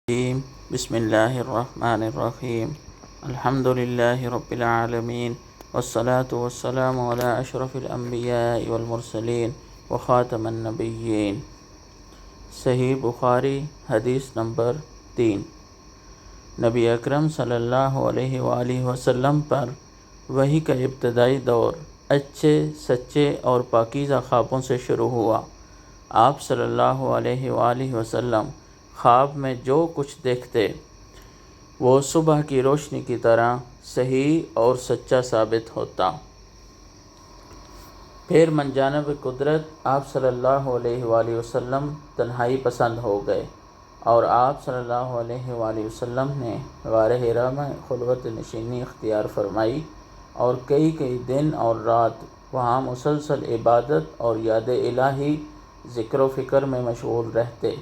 الرجيم. بسم الله الرحمن الرحيم. الحمد لله رب العالمين، والصلاة والسلام على أشرف الأنبياء والمرسلين وخاتم النبيين. صحیح بخاری حدیث نمبر 3. نبی اکرم صلی اللہ علیہ وآلہ وسلم پر وحی کا ابتدائی دور اچھے سچے اور پاکیزہ خوابوں سے شروع ہوا. آپ صلی اللہ علیہ وآلہ وسلم خواب میں جو کچھ دیکھتے وہ صبح کی روشنی کی طرح صحیح اور سچا ثابت ہوتا. پھر من جانب قدرت آپ صلی اللہ علیہ وآلہ وسلم تنہائی پسند ہو گئے اور آپ صلی اللہ علیہ وآلہ وسلم نے غار حرا میں خلوت نشینی اختیار فرمائی اور کئی دن اور رات وہاں مسلسل عبادت اور یاد الہی ذکر و فکر میں مشغول رہتے.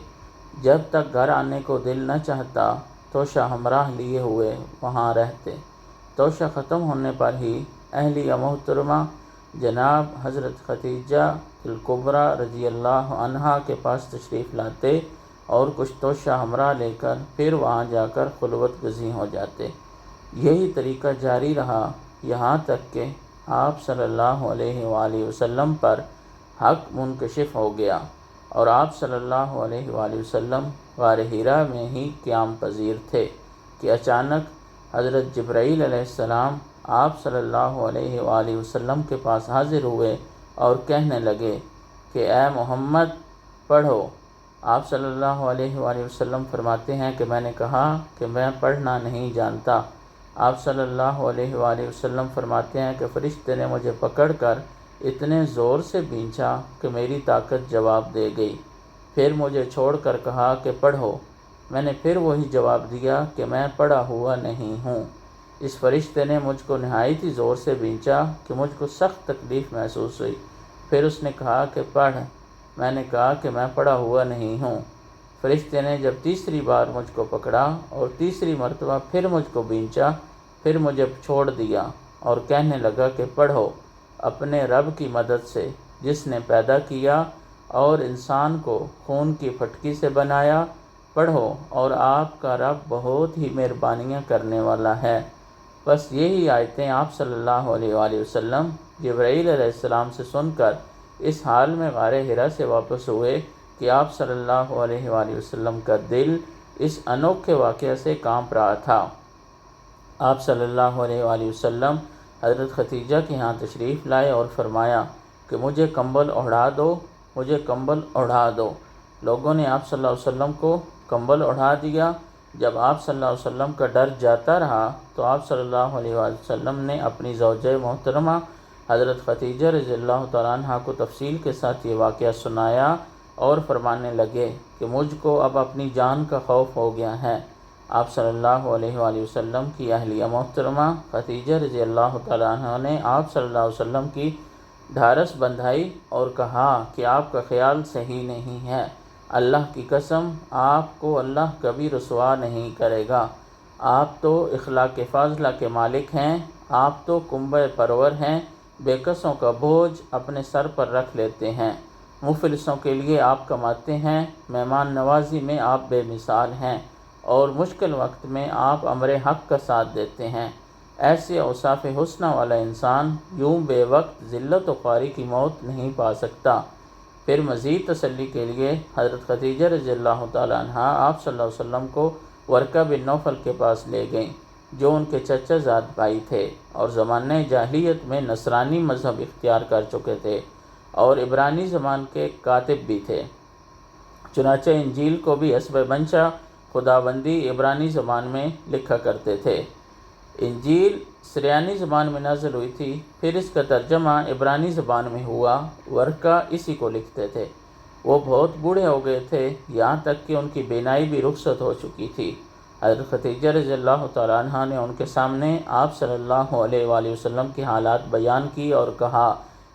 جب تک گھر آنے کو دل نہ چاہتا توشہ ہمراہ لیے ہوئے وہاں رہتے. توشہ ختم ہونے پر ہی اہلیہ محترمہ جناب حضرت خدیجہ الکبریٰ رضی اللہ عنہا کے پاس تشریف لاتے اور کچھ توشہ ہمراہ لے کر پھر وہاں جا کر خلوت گزین ہو جاتے. یہی طریقہ جاری رہا یہاں تک کہ آپ صلی اللہ علیہ وآلہ وسلم پر حق منکشف ہو گیا اور آپ صلی اللہ علیہ وآلہ وسلم غار حرا میں ہی قیام پذیر تھے کہ اچانک حضرت جبرائیل علیہ السلام آپ صلی اللہ علیہ وآلہ وسلم کے پاس حاضر ہوئے اور کہنے لگے کہ اے محمد پڑھو. آپ صلی اللہ علیہ وآلہ وسلم فرماتے ہیں کہ میں نے کہا کہ میں پڑھنا نہیں جانتا. آپ صلی اللہ علیہ وآلہ وسلم فرماتے ہیں کہ فرشتے نے مجھے پکڑ کر اتنے زور سے بھینچا کہ میری طاقت جواب دے گئی. پھر مجھے چھوڑ کر کہا کہ پڑھو. میں نے پھر وہی جواب دیا کہ میں پڑھا ہوا نہیں ہوں. اس فرشتے نے مجھ کو نہایت ہی زور سے بھینچا کہ مجھ کو سخت تکلیف محسوس ہوئی. پھر اس نے کہا کہ پڑھ. میں نے کہا کہ میں پڑھا ہوا نہیں ہوں. فرشتے نے جب تیسری بار مجھ کو پکڑا اور تیسری مرتبہ پھر مجھ کو بھینچا پھر مجھے چھوڑ دیا اور کہنے لگا کہ پڑھو اپنے رب کی مدد سے جس نے پیدا کیا اور انسان کو خون کی پھٹکی سے بنایا. پڑھو اور آپ کا رب بہت ہی مہربانیاں کرنے والا ہے. بس یہی آیتیں آپ صلی اللہ علیہ وآلہ وسلم جبرائیل علیہ السلام سے سن کر اس حال میں غار حرا سے واپس ہوئے کہ آپ صلی اللہ علیہ وآلہ وسلم کا دل اس انوکھے واقعہ سے کانپ رہا تھا. آپ صلی اللہ علیہ وآلہ وسلم حضرت خدیجہ کے ہاں تشریف لائے اور فرمایا کہ مجھے کمبل اوڑھا دو، مجھے کمبل اوڑھا دو. لوگوں نے آپ صلی اللہ علیہ وسلم کو کمبل اوڑھا دیا. جب آپ صلی اللہ علیہ وسلم کا ڈر جاتا رہا تو آپ صلی اللہ علیہ وآلہ وسلم نے اپنی زوجہ محترمہ حضرت خدیجہ رضی اللہ تعالیٰ عنہ کو تفصیل کے ساتھ یہ واقعہ سنایا اور فرمانے لگے کہ مجھ کو اب اپنی جان کا خوف ہو گیا ہے. آپ صلی اللہ علیہ وآلہ وسلم کی اہلیہ محترمہ خدیجہ رضی اللہ تعالیٰ عنہ نے آپ صلی اللہ علیہ وسلم کی ڈھارس بندھائی اور کہا کہ آپ کا خیال صحیح نہیں ہے. اللہ کی قسم آپ کو اللہ کبھی رسوا نہیں کرے گا. آپ تو اخلاق فاضلہ کے مالک ہیں، آپ تو کنبہ پرور ہیں، بے کسوں کا بوجھ اپنے سر پر رکھ لیتے ہیں، مفلسوں کے لیے آپ کماتے ہیں، مہمان نوازی میں آپ بے مثال ہیں اور مشکل وقت میں آپ امر حق کا ساتھ دیتے ہیں. ایسے اوصاف حسنہ والا انسان یوں بے وقت ذلت و خواری کی موت نہیں پا سکتا. پھر مزید تسلی کے لیے حضرت خدیجہ رضی اللہ تعالیٰ عنہ آپ صلی اللہ علیہ وسلم کو ورقہ بن نوفل کے پاس لے گئیں جو ان کے چچا زاد بھائی تھے اور زمانہ جاہلیت میں نصرانی مذہب اختیار کر چکے تھے اور عبرانی زبان کے کاتب بھی تھے. چنانچہ انجیل کو بھی حسب منشا خداوندی عبرانی زبان میں لکھا کرتے تھے. انجیل سریانی زبان میں نازل ہوئی تھی، پھر اس کا ترجمہ عبرانی زبان میں ہوا. ورقہ اسی کو لکھتے تھے. وہ بہت بوڑھے ہو گئے تھے یہاں تک کہ ان کی بینائی بھی رخصت ہو چکی تھی. حضرت خدیجہ رضی اللہ تعالیٰ عنہ نے ان کے سامنے آپ صلی اللہ علیہ وآلہ وسلم کی حالات بیان کی اور کہا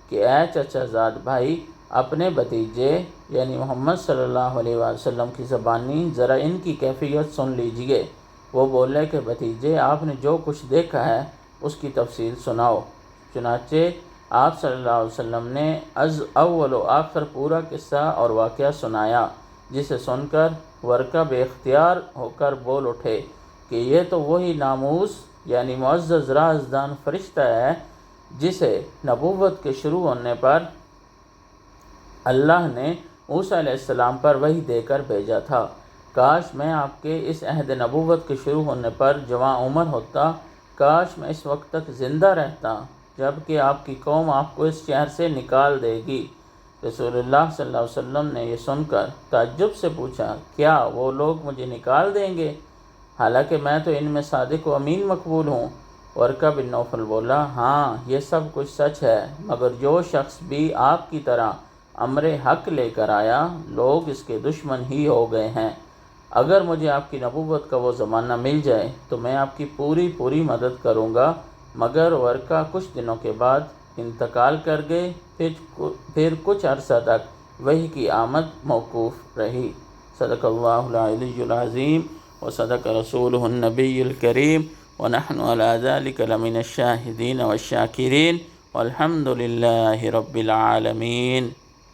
کہ اے چچا زاد بھائی، اپنے بھتیجے یعنی محمد صلی اللہ علیہ وآلہ وسلم کی زبانی ذرا ان کی کیفیت سن لیجئے. وہ بولے کہ بھتیجے آپ نے جو کچھ دیکھا ہے اس کی تفصیل سناؤ. چنانچہ آپ صلی اللہ علیہ وسلم نے از اول و آخر پورا قصہ اور واقعہ سنایا. جسے سن کر ورقہ بے اختیار ہو کر بول اٹھے کہ یہ تو وہی ناموس یعنی معزز رازدان فرشتہ ہے جسے نبوت کے شروع ہونے پر اللہ نے موسیٰ علیہ السلام پر وحی دے کر بھیجا تھا۔ کاش میں آپ کے اس عہد نبوت کے شروع ہونے پر جواں عمر ہوتا، کاش میں اس وقت تک زندہ رہتا جب کہ آپ کی قوم آپ کو اس شہر سے نکال دے گی۔ رسول اللہ صلی اللہ علیہ وسلم نے یہ سن کر تعجب سے پوچھا، کیا وہ لوگ مجھے نکال دیں گے حالانکہ میں تو ان میں صادق و امین مقبول ہوں؟ ورقہ بن نوفل بولا، ہاں یہ سب کچھ سچ ہے، مگر جو شخص بھی آپ کی طرح امر حق لے کر آیا لوگ اس کے دشمن ہی ہو گئے ہیں۔ اگر مجھے آپ کی نبوت کا وہ زمانہ مل جائے تو میں آپ کی پوری مدد کروں گا، مگر ورقہ کچھ دنوں کے بعد انتقال کر گئے، پھر کچھ عرصہ تک وحی کی آمد موقوف رہی۔ صدق اللہ العلی العظیم وصدق رسولہ النبی الکریم ونحن علی ذلک لمن الشاہدین والشاکرین والحمد للہ رب العالمین۔